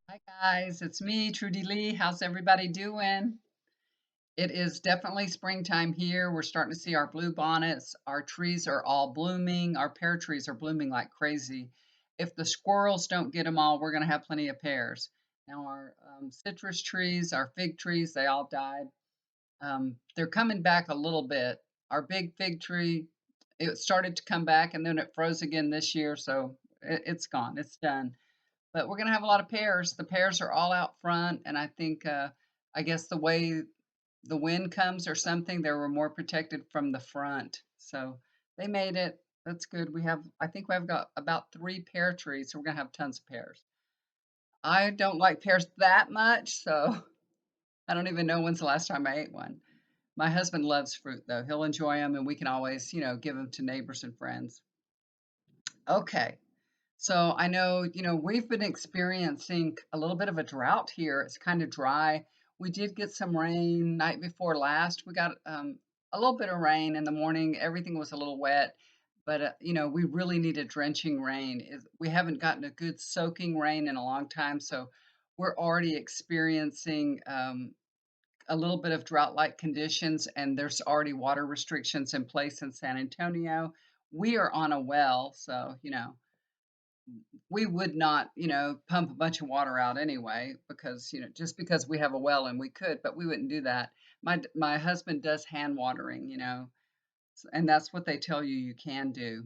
Hi guys, it's me, Trudy Lee. How's everybody doing? It is definitely springtime here. We're starting to see our blue bonnets. Our trees are all blooming. Our pear trees are blooming like crazy. If the squirrels don't get them all, we're going to have plenty of pears. Now, our citrus trees, our fig trees, they all died. They're coming back a little bit. Our big fig tree, it started to come back and then it froze again this year, so it's gone. It's done, but we're going to have a lot of pears. The pears are all out front, and I guess the way the wind comes or something, they were more protected from the front. So they made it. That's good. I think we've got about 3 pear trees, so we're going to have tons of pears. I don't like pears that much, so I don't even know when's the last time I ate one. My husband loves fruit, though. He'll enjoy them, and we can always, give them to neighbors and friends. Okay. So I know, we've been experiencing a little bit of a drought here. It's kind of dry. We did get some rain night before last. We got a little bit of rain in the morning. Everything was a little wet, but we really needed drenching rain. We haven't gotten a good soaking rain in a long time, so we're already experiencing a little bit of drought-like conditions, and there's already water restrictions in place in San Antonio. We are on a well, so we would not, pump a bunch of water out anyway because, just because we have a well and we could, but we wouldn't do that. My husband does hand watering, and that's what they tell you you can do.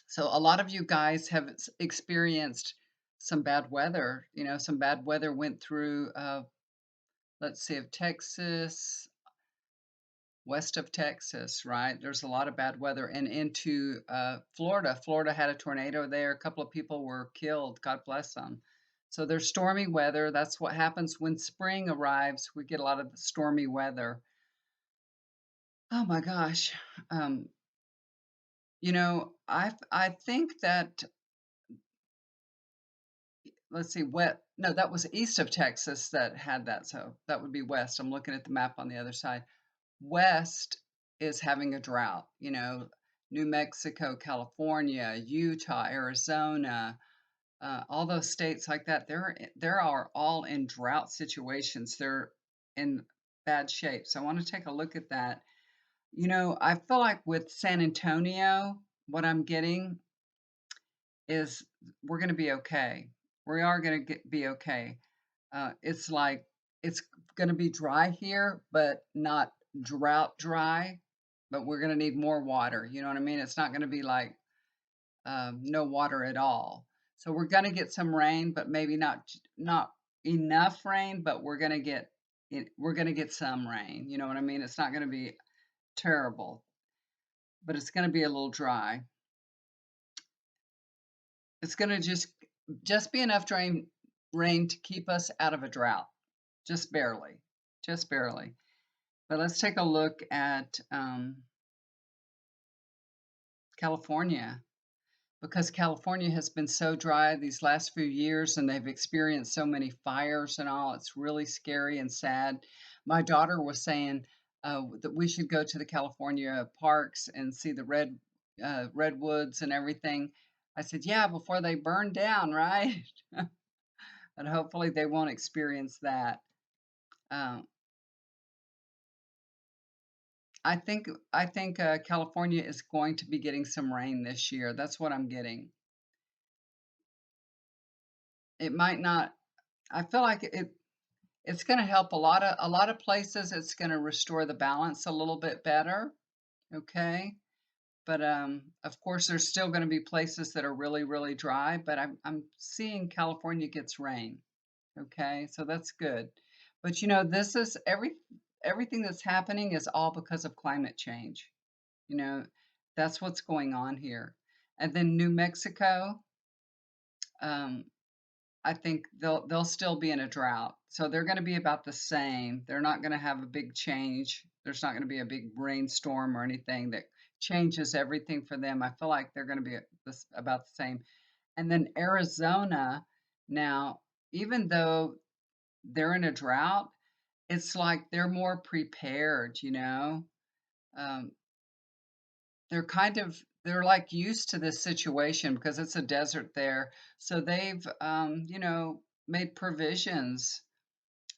So a lot of you guys have experienced some bad weather. Some bad weather went through, let's see, of Texas, west of Texas, right? There's a lot of bad weather and into Florida. Florida had a tornado there. A couple of people were killed. God bless them. So there's stormy weather. That's what happens when spring arrives. We get a lot of the stormy weather. Oh my gosh. Um, I think that, let's see, what, no, that was east of Texas that had that. So that would be west. I'm looking at the map on the other side. West is having a drought, New Mexico, California, Utah, Arizona, all those states like that, they are all in drought situations. They're in bad shape. So I want to take a look at that. I feel like with San Antonio, what I'm getting is we're going to be okay. We are going to be okay. It's like it's going to be dry here, but not drought dry. But we're going to need more water. You know what I mean? It's not going to be like no water at all. So we're going to get some rain, but maybe not enough rain. But we're going to get we're going to get some rain. You know what I mean? It's not going to be terrible, but it's going to be a little dry. It's going to just be enough rain to keep us out of a drought, just barely, just barely. But let's take a look at California, because California has been so dry these last few years and they've experienced so many fires and all. It's really scary and sad. My daughter was saying that we should go to the California parks and see the redwoods and everything. I said, yeah, before they burn down, right? And hopefully they won't experience that. Um, I think California is going to be getting some rain this year. That's what I'm getting. It might not. I feel like it's going to help a lot of places. It's going to restore the balance a little bit better. Okay, but of course, there's still going to be places that are really really dry. But I'm seeing California gets rain. Okay, so that's good. But this is everything that's happening is all because of climate change. You know, that's what's going on here. And then New Mexico, um, I think they'll still be in a drought. So they're going to be about the same. They're not going to have a big change. There's not going to be a big rainstorm or anything that changes everything for them. I feel like they're going to be about the same. And then Arizona, now, even though they're in a drought, it's like they're more prepared. Um, they're like used to this situation because it's a desert there. So they've made provisions,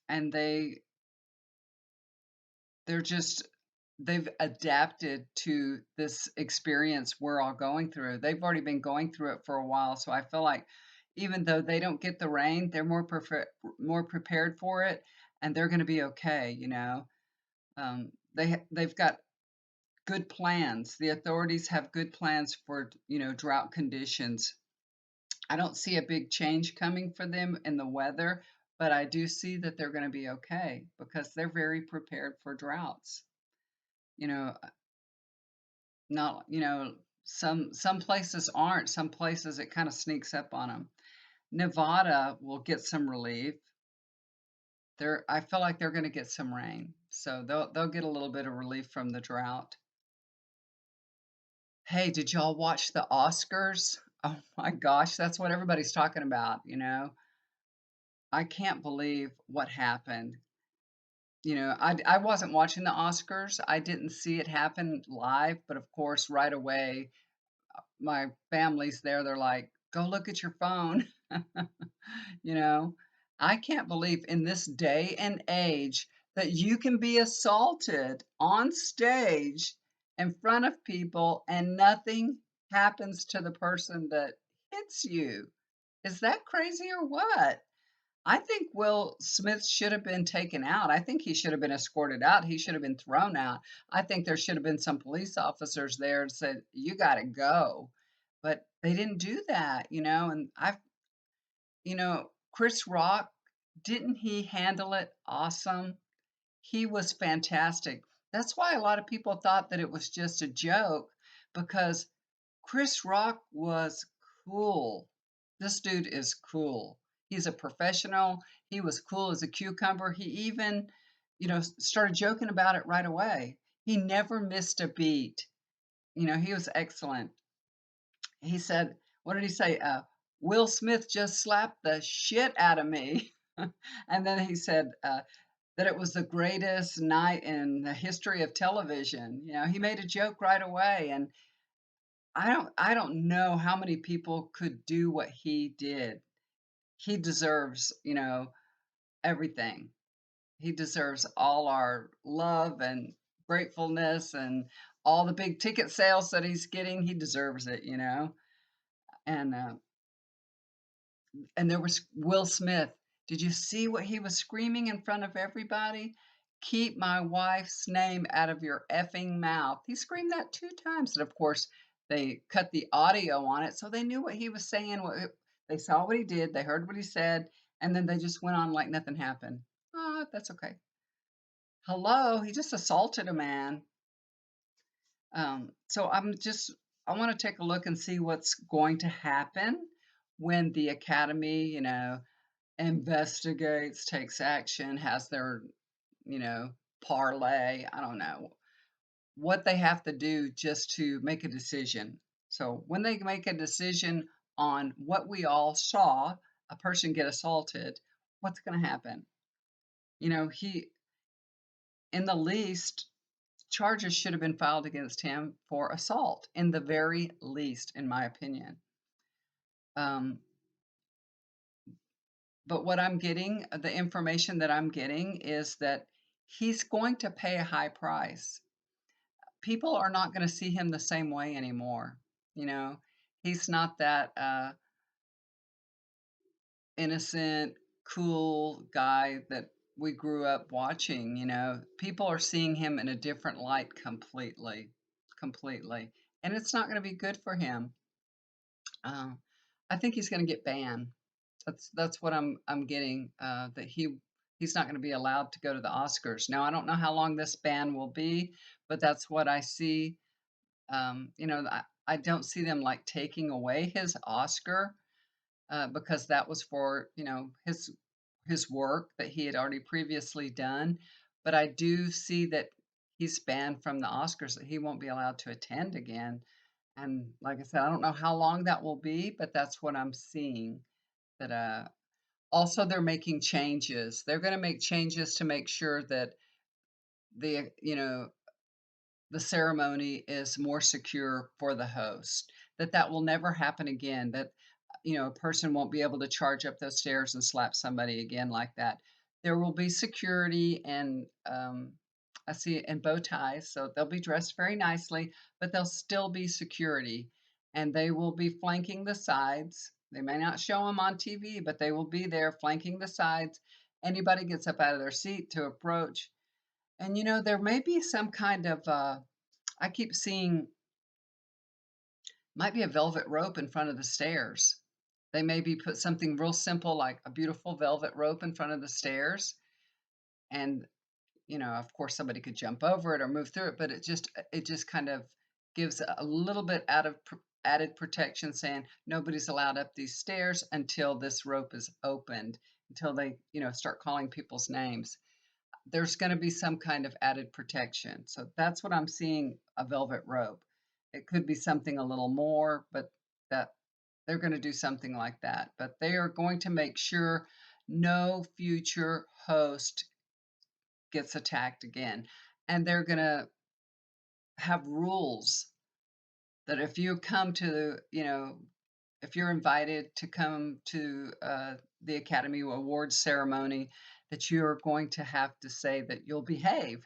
and they're just they've adapted to this experience we're all going through. They've already been going through it for a while, so I feel like even though they don't get the rain, they're more prepared for it, and they're gonna be okay, you know? They've got good plans. The authorities have good plans for, drought conditions. I don't see a big change coming for them in the weather, but I do see that they're gonna be okay because they're very prepared for droughts. You know, not some places aren't, some places it kinda sneaks up on them. Nevada will get some relief. I feel like they're gonna get some rain, so they'll get a little bit of relief from the drought. Hey, did y'all watch the Oscars? Oh my gosh, that's what everybody's talking about, you know? I can't believe what happened. I wasn't watching the Oscars. I didn't see it happen live, but of course, right away, my family's there. They're like, "Go look at your phone." You know, I can't believe in this day and age that you can be assaulted on stage in front of people and nothing happens to the person that hits you. Is that crazy or what? I think Will Smith should have been taken out. I think he should have been escorted out. He should have been thrown out. I think there should have been some police officers there and said, "You got to go." But they didn't do that, and Chris Rock, didn't he handle it awesome? He was fantastic. That's why a lot of people thought that it was just a joke because Chris Rock was cool. This dude is cool. He's a professional. He was cool as a cucumber. He even, started joking about it right away. He never missed a beat. He was excellent. He said, what did he say? Will Smith just slapped the shit out of me. And then he said that it was the greatest night in the history of television. He made a joke right away, and I don't know how many people could do what he did. He deserves, everything. He deserves all our love and gratefulness and all the big ticket sales that he's getting. He deserves it. And there was Will Smith. Did you see what he was screaming in front of everybody? Keep my wife's name out of your effing mouth. He screamed that 2 times, and of course, they cut the audio on it, so they knew what he was saying, they saw what he did, they heard what he said, and then they just went on like nothing happened. Oh, that's okay. Hello, he just assaulted a man. So I wanna take a look and see what's going to happen when the academy, investigates, takes action, has their, you know, parlay. I don't know what they have to do just to make a decision. So when they make a decision on what we all saw, a person get assaulted, what's going to happen? He, in the least, charges should have been filed against him for assault, in the very least, in my opinion. Um, But what I'm getting, the information that I'm getting is that he's going to pay a high price. People are not going to see him the same way anymore. You know, he's not that innocent, cool guy that we grew up watching. People are seeing him in a different light completely, completely. And it's not going to be good for him. Uh, I think he's going to get banned. That's what I'm getting. That he's not going to be allowed to go to the Oscars. Now I don't know how long this ban will be, but that's what I see. I don't see them like taking away his Oscar because that was for his work that he had already previously done. But I do see that he's banned from the Oscars, that he won't be allowed to attend again. And like I said, I don't know how long that will be, but that's what I'm seeing. That Also, they're making changes. They're going to make changes to make sure that the you know the ceremony is more secure for the host. That will never happen again. That a person won't be able to charge up those stairs and slap somebody again like that. There will be security and I see in bow ties, so they'll be dressed very nicely, but they'll still be security, and they will be flanking the sides. They may not show them on TV, but they will be there flanking the sides. Anybody gets up out of their seat to approach, and there may be some kind of I keep seeing might be a velvet rope in front of the stairs. They maybe put something real simple like a beautiful velvet rope in front of the stairs. And, of course somebody could jump over it or move through it, but it just kind of gives a little bit added protection saying nobody's allowed up these stairs until this rope is opened, until they, start calling people's names. There's going to be some kind of added protection. So that's what I'm seeing, a velvet rope. It could be something a little more, but that they're going to do something like that. But they are going to make sure no future host gets attacked again. And they're going to have rules that if you come to, if you're invited to come to the Academy Awards ceremony, that you're going to have to say that you'll behave.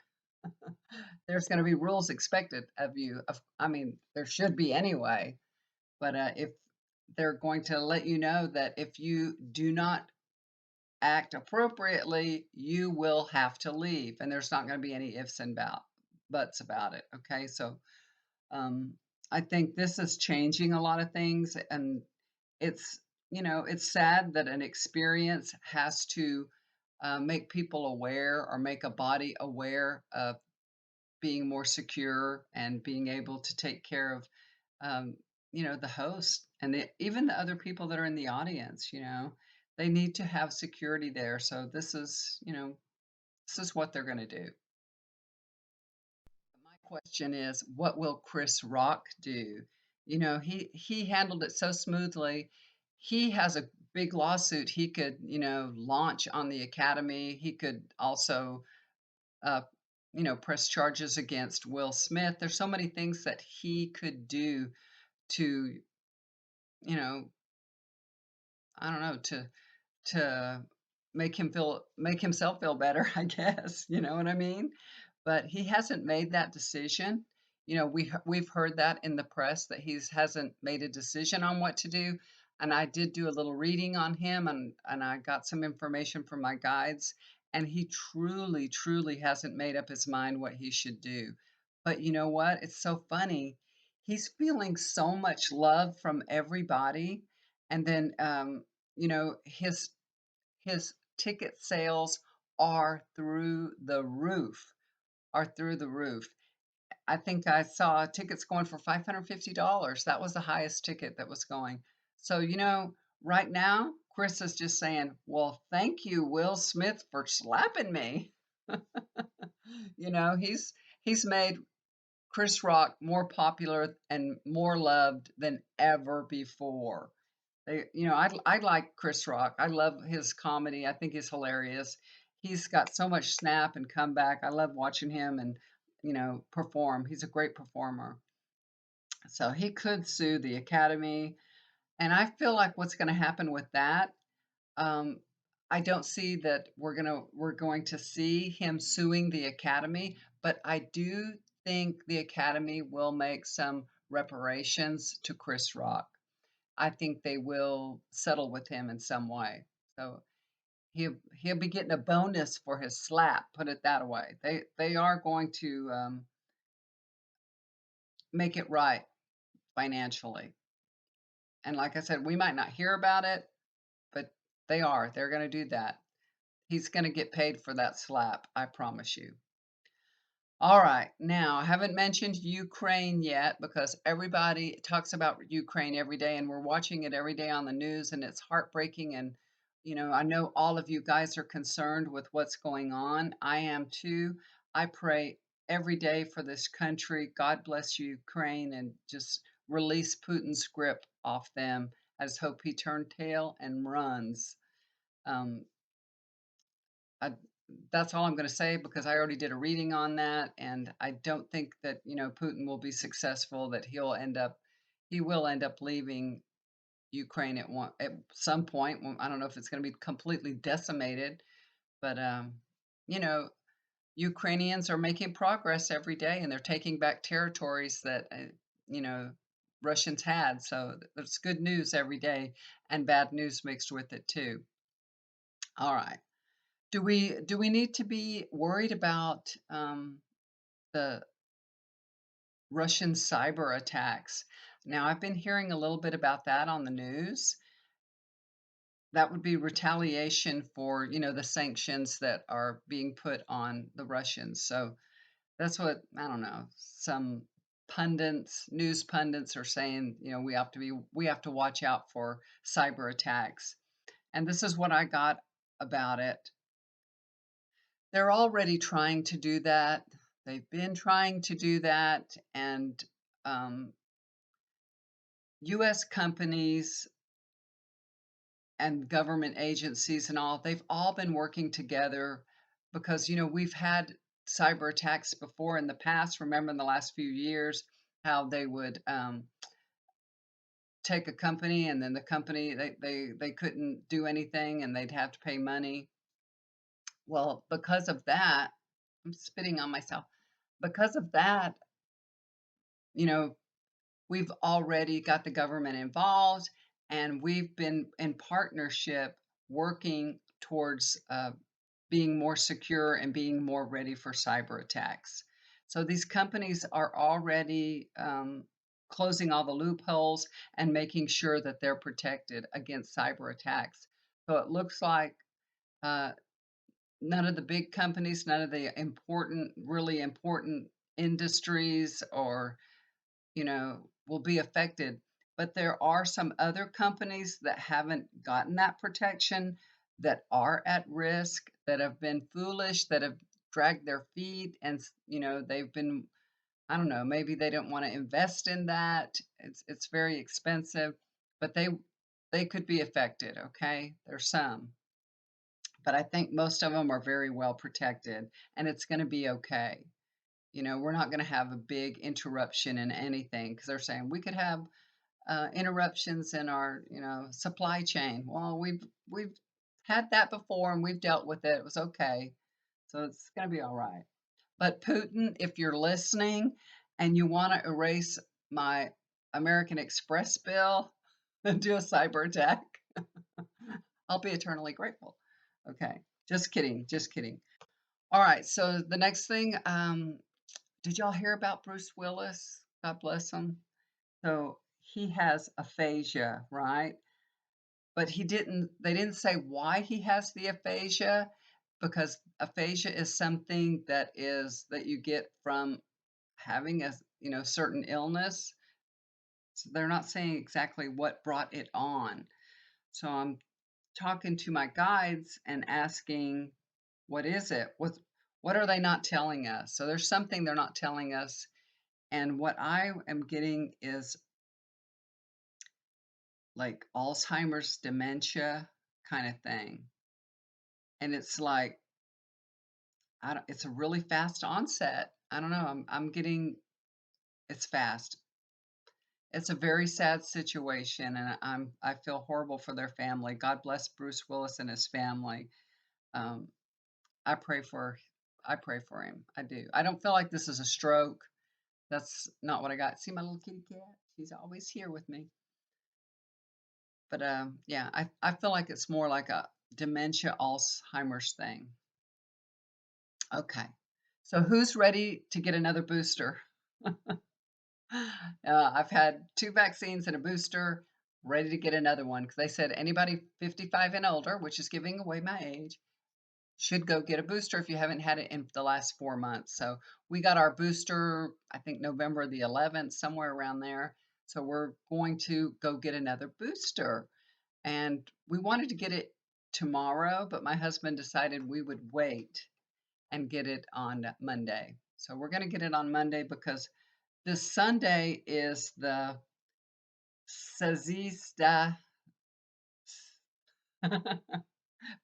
There's going to be rules expected of you. I mean, there should be anyway, but if they're going to let you know that if you do not act appropriately, you will have to leave, and there's not going to be any ifs and buts about it. Okay, so um, I think this is changing a lot of things, and it's sad that an experience has to make people aware or make a body aware of being more secure and being able to take care of um, the host and even the other people that are in the audience. They need to have security there. So this is what they're going to do. My question is, what will Chris Rock do? He handled it so smoothly. He has a big lawsuit he could, launch on the Academy. He could also uh, press charges against Will Smith. There's so many things that he could do to, you know, I don't know, to make himself feel better, I guess. You know what I mean? But he hasn't made that decision. We've heard that in the press that he hasn't made a decision on what to do. And I did do a little reading on him, and I got some information from my guides, and he truly, truly hasn't made up his mind what he should do. But you know what? It's so funny. He's feeling so much love from everybody, and then his ticket sales are through the roof, are through the roof. I think I saw tickets going for $550. That was the highest ticket that was going. So, right now, Chris is just saying, well, thank you, Will Smith, for slapping me. He's made Chris Rock more popular and more loved than ever before. I like Chris Rock. I love his comedy. I think he's hilarious. He's got so much snap and comeback. I love watching him and perform. He's a great performer. So he could sue the Academy, and I feel like what's going to happen with that. Um, I don't see that we're going to see him suing the Academy, but I do think the Academy will make some reparations to Chris Rock. I think they will settle with him in some way. So he'll be getting a bonus for his slap. Put it that way. They are going to make it right financially. And like I said, we might not hear about it, but they are. They're going to do that. He's going to get paid for that slap. I promise you. All right. Now, I haven't mentioned Ukraine yet because everybody talks about Ukraine every day, and we're watching it every day on the news, and it's heartbreaking. And, I know all of you guys are concerned with what's going on. I am too. I pray every day for this country. God bless Ukraine and just release Putin's grip off them. I just hope he turned tail and runs. Um, I, that's all I'm going to say because I already did a reading on that, and I don't think that Putin will be successful. That he will end up leaving Ukraine at some point. Well, I don't know if it's going to be completely decimated, but you know, Ukrainians are making progress every day, and they're taking back territories that you know Russians had. So there's good news every day, and bad news mixed with it too. All right. Do we need to be worried about the Russian cyber attacks? Now, I've been hearing a little bit about that on the news. That would be retaliation for, the sanctions that are being put on the Russians. So that's what, I don't know, some news pundits are saying, we have to watch out for cyber attacks. And this is what I got about it. They're already trying to do that. They've been trying to do that, and US companies and government agencies and all, they've all been working together because, we've had cyber attacks before in the past. Remember in the last few years how they would take a company, and then the company, they couldn't do anything and they'd have to pay money. Well, because of that, I'm spitting on myself. Because of that, you know, we've already got the government involved, and we've been in partnership working towards being more secure and being more ready for cyber attacks. So these companies are already closing all the loopholes and making sure that they're protected against cyber attacks. So it looks like uh, none of the big companies, none of the really important industries or will be affected. But there are some other companies that haven't gotten that protection, that are at risk, that have been foolish, that have dragged their feet, and they've been, I don't know, maybe they don't want to invest in that. It's very expensive, but they could be affected. Okay, there's some, but I think most of them are very well protected, and it's going to be okay. We're not going to have a big interruption in anything, because they're saying we could have interruptions in our, supply chain. Well, we've had that before and we've dealt with it. It was okay, so it's going to be all right. But Putin, if you're listening and you want to erase my American Express bill and do a cyber attack, I'll be eternally grateful. Okay, just kidding, just kidding. All right, so the next thing, did y'all hear about Bruce Willis? God bless him. So he has aphasia, right? But they didn't say why he has the aphasia, because aphasia is something that you get from having a, certain illness. So they're not saying exactly what brought it on. So I'm talking to my guides and asking, what is it? What are they not telling us? So there's something they're not telling us. And what I am getting is like Alzheimer's, dementia kind of thing. And it's like, I don't, it's a really fast onset. I don't know. I'm getting, it's fast. It's a very sad situation, and I feel horrible for their family. God bless Bruce Willis and his family. Um, I pray for, I pray for him. I do. I don't feel like this is a stroke. That's not what I got. See my little kitty cat? She's always here with me. But yeah, I feel like it's more like a dementia Alzheimer's thing. Okay. So who's ready to get another booster? I've had 2 vaccines and a booster, ready to get another one, because they said anybody 55 and older, which is giving away my age, should go get a booster if you haven't had it in the last 4 months. So we got our booster, I think November the 11th, somewhere around there. So we're going to go get another booster. And we wanted to get it tomorrow, but my husband decided we would wait and get it on Monday. So we're going to get it on Monday because this Sunday is the Sazista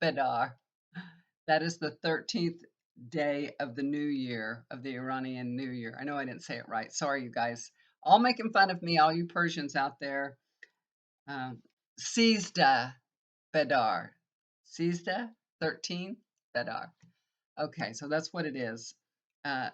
Bedar. That is the 13th day of the new year, of the Iranian New Year. I know I didn't say it right. Sorry, you guys. All making fun of me, all you Persians out there. Sizda Bedar. Sizda 13 Bedar. Okay, so that's what it is. Uh,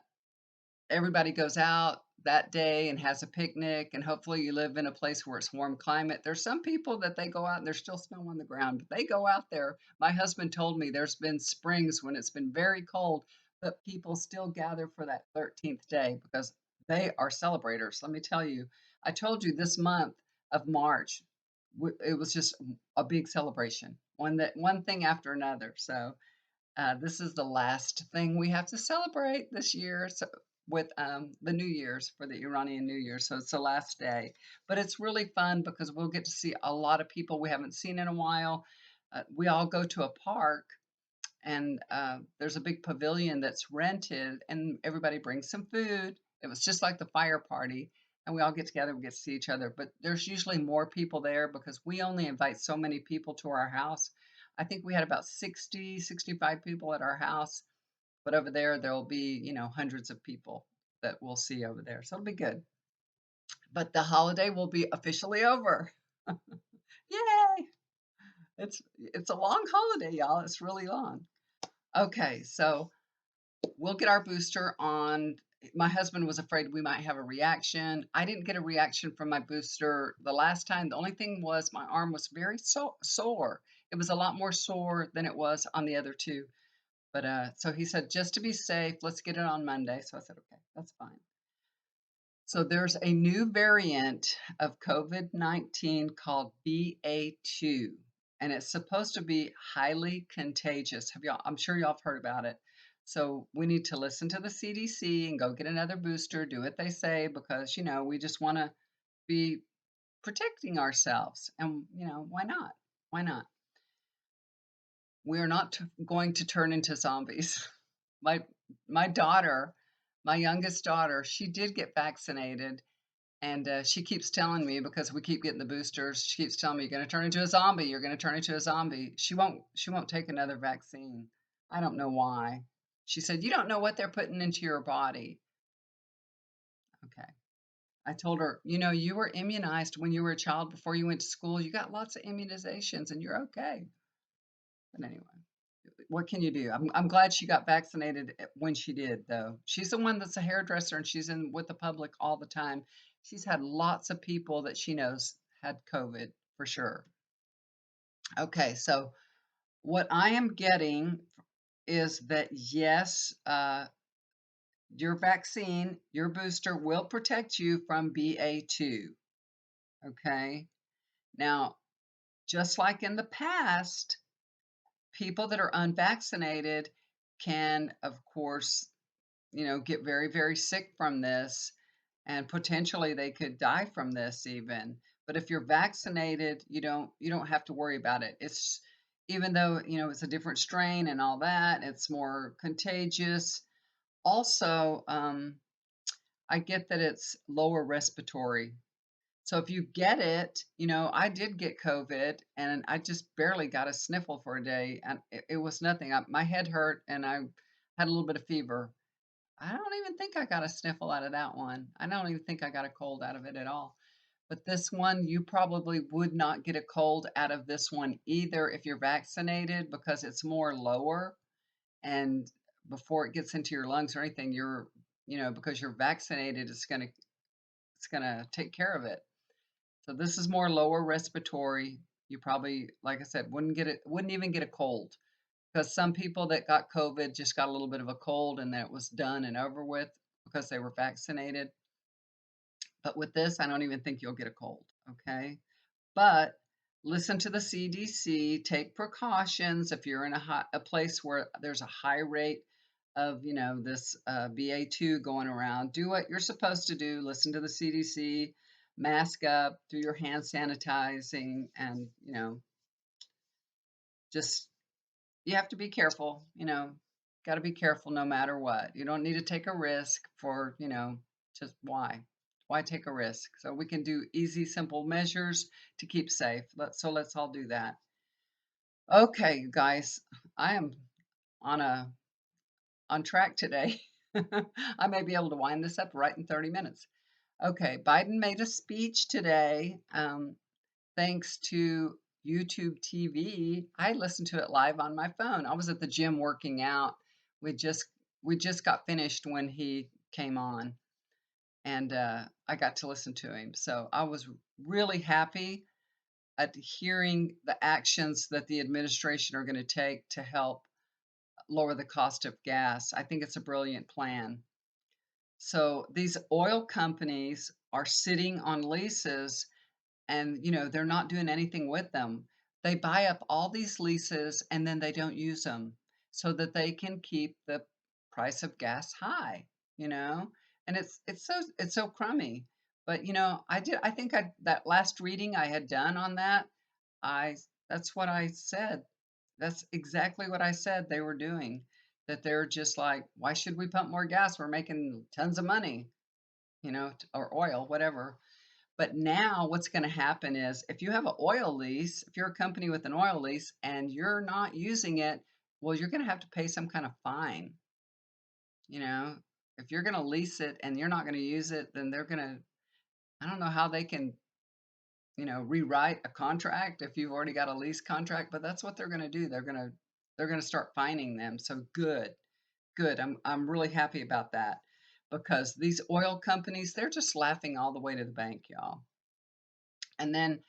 Everybody goes out that day and has a picnic, and hopefully you live in a place where it's warm climate. There's some people that they go out and there's still snow on the ground, but they go out there. My husband told me there's been springs when it's been very cold, but people still gather for that 13th day because they are celebrators. Let me tell you, I told you this month of March, it was just a big celebration, one thing after another. So this is the last thing we have to celebrate this year. So with the New Year's for the Iranian New Year. So it's the last day. But it's really fun because we'll get to see a lot of people we haven't seen in a while. We all go to a park and there's a big pavilion that's rented and everybody brings some food. It was just like the fire party and we all get together, we get to see each other. But there's usually more people there because we only invite so many people to our house. I think we had about 60, 65 people at our house, but over there, there'll be, hundreds of people that we'll see over there. So it'll be good. But the holiday will be officially over. Yay! It's a long holiday, y'all. It's really long. Okay, so we'll get our booster on. My husband was afraid we might have a reaction. I didn't get a reaction from my booster the last time. The only thing was my arm was very sore. It was a lot more sore than it was on the other two. But so he said, just to be safe, let's get it on Monday. So I said, okay, that's fine. So there's a new variant of COVID-19 called Ba.2, and it's supposed to be highly contagious. I'm sure y'all have heard about it. So we need to listen to the CDC and go get another booster, do what they say, because, we just want to be protecting ourselves. And, why not? Why not? We are not going to turn into zombies. My my daughter, my youngest daughter, she did get vaccinated, and she keeps telling me because we keep getting the boosters. She keeps telling me, "You're going to turn into a zombie. You're going to turn into a zombie." She won't. She won't take another vaccine. I don't know why. She said, "You don't know what they're putting into your body." Okay. I told her, you were immunized when you were a child before you went to school. You got lots of immunizations, and you're okay. But anyway. What can you do? I'm glad she got vaccinated when she did, though. She's the one that's a hairdresser and she's in with the public all the time. She's had lots of people that she knows had COVID for sure. Okay, so what I am getting is that yes, your vaccine, your booster will protect you from BA2. Okay, now just like in the past, people that are unvaccinated can, of course, get very, very sick from this, and potentially they could die from this even. But if you're vaccinated, you don't have to worry about it. It's even though, it's a different strain and all that, it's more contagious. Also, I get that it's lower respiratory. So if you get it, I did get COVID and I just barely got a sniffle for a day and it was nothing. My head hurt and I had a little bit of fever. I don't even think I got a sniffle out of that one. I don't even think I got a cold out of it at all. But this one, you probably would not get a cold out of this one either if you're vaccinated because it's more lower. And before it gets into your lungs or anything, because you're vaccinated, it's gonna take care of it. So this is more lower respiratory. You probably, like I said, wouldn't even get a cold because some people that got COVID just got a little bit of a cold and then it was done and over with because they were vaccinated. But with this, I don't even think you'll get a cold. Okay. But listen to the CDC, take precautions if you're in a place where there's a high rate of, this BA2 going around. Do what you're supposed to do. Listen to the CDC, mask up, do your hand sanitizing, and, just you have to be careful, got to be careful no matter what. You don't need to take a risk for, just why? Why take a risk? So we can do easy, simple measures to keep safe. Let's all do that. Okay, you guys, I am on a on track today. I may be able to wind this up right in 30 minutes. Okay, Biden made a speech today. thanks to YouTube TV, I listened to it live on my phone. I was at the gym working out. We just we just got finished when he came on, and I got to listen to him. So I was really happy at hearing the actions that the administration are going to take to help lower the cost of gas. I think it's a brilliant plan. So these oil companies are sitting on leases and they're not doing anything with them. They buy up all these leases and then they don't use them so that they can keep the price of gas high, you know? And it's so crummy. But I think that last reading I had done on that, I that's what I said. That's exactly what I said they were doing. That they're just like, why should we pump more gas? We're making tons of money, or oil, whatever. But now what's going to happen is if you have an oil lease, if you're a company with an oil lease and you're not using it, well, you're going to have to pay some kind of fine. You know, if you're going to lease it and you're not going to use it, then they're going to, I don't know how they can, rewrite a contract if you've already got a lease contract, but that's what they're going to do. They're going to start fining them. So good, good. I'm really happy about that because these oil companies, they're just laughing all the way to the bank, y'all. And then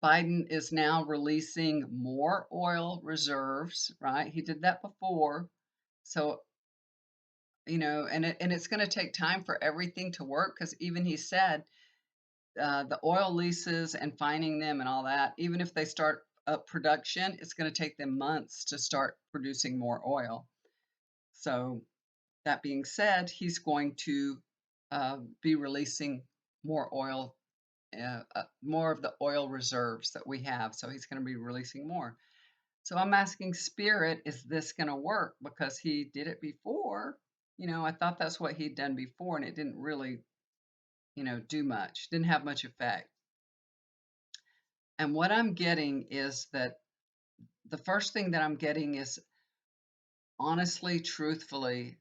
Biden is now releasing more oil reserves, right? He did that before. So, and it's going to take time for everything to work because even he said the oil leases and finding them and all that, even if they start up production, it's going to take them months to start producing more oil. So, that being said, he's going to be releasing more oil, more of the oil reserves that we have. So he's going to be releasing more. So I'm asking Spirit, is this going to work? Because he did it before. I thought that's what he'd done before, and it didn't really, do much, didn't have much effect. And what I'm getting is that the first thing that I'm getting is honestly, truthfully,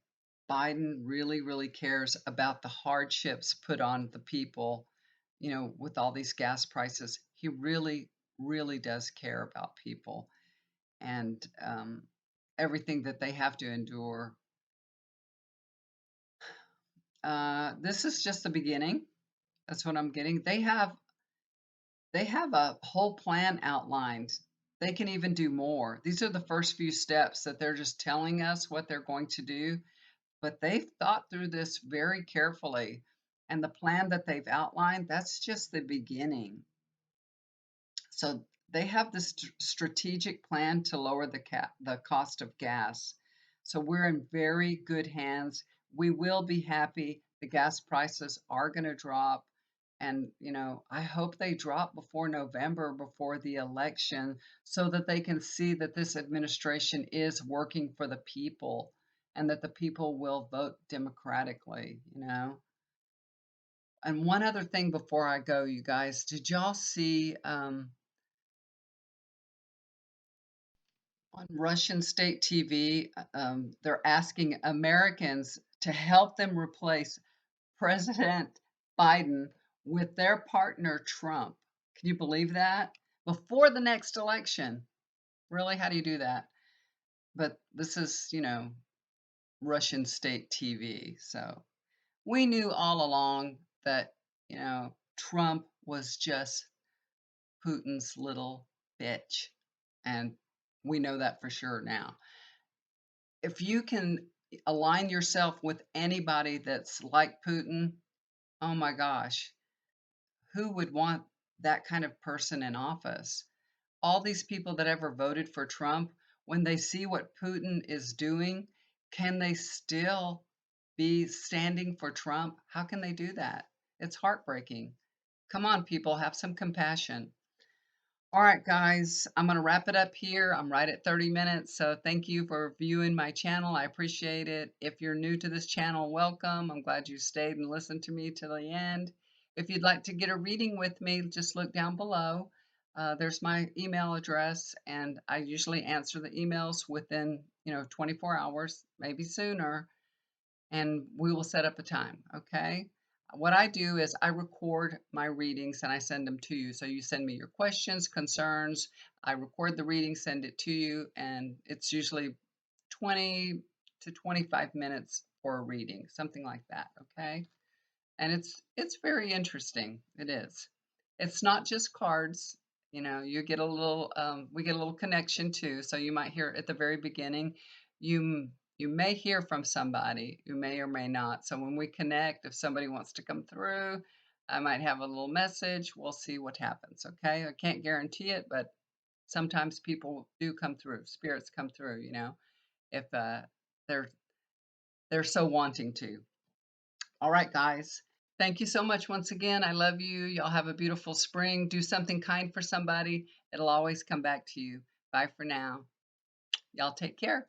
Biden really, really cares about the hardships put on the people, with all these gas prices. He really, really does care about people and everything that they have to endure. This is just the beginning. That's what I'm getting. They have a whole plan outlined. They can even do more. These are the first few steps that they're just telling us what they're going to do, but they've thought through this very carefully. And the plan that they've outlined, that's just the beginning. So they have this strategic plan to lower the cost of gas. So we're in very good hands. We will be happy. The gas prices are going to drop. And, I hope they drop before November, before the election, so that they can see that this administration is working for the people and that the people will vote democratically. And one other thing before I go, you guys, did y'all see on Russian state TV, they're asking Americans to help them replace President Biden with their partner Trump. Can you believe that? Before the next election. Really? How do you do that? But this is, Russian state TV. So we knew all along that, Trump was just Putin's little bitch. And we know that for sure now. If you can align yourself with anybody that's like Putin, oh my gosh, who would want that kind of person in office? All these people that ever voted for Trump, when they see what Putin is doing, can they still be standing for Trump? How can they do that? It's heartbreaking. Come on, people, have some compassion. All right, guys, I'm going to wrap it up here. I'm right at 30 minutes. So thank you for viewing my channel. I appreciate it. If you're new to this channel, welcome. I'm glad you stayed and listened to me to the end. If you'd like to get a reading with me, just look down below. There's my email address, and I usually answer the emails within, 24 hours, maybe sooner, and we will set up a time, okay? what I do is I record my readings and I send them to you. So you send me your questions, concerns. I record the reading, send it to you, and it's usually 20 to 25 minutes for a reading, something like that. Okay. And it's very interesting. It is. It's not just cards. You get a little. We get a little connection too. So you might hear at the very beginning, you may hear from somebody. You may or may not. So when we connect, if somebody wants to come through, I might have a little message. We'll see what happens. Okay, I can't guarantee it, but sometimes people do come through. Spirits come through. If they're they're so wanting to. All right, guys. Thank you so much once again. I love you. Y'all have a beautiful spring. Do something kind for somebody. It'll always come back to you. Bye for now. Y'all take care.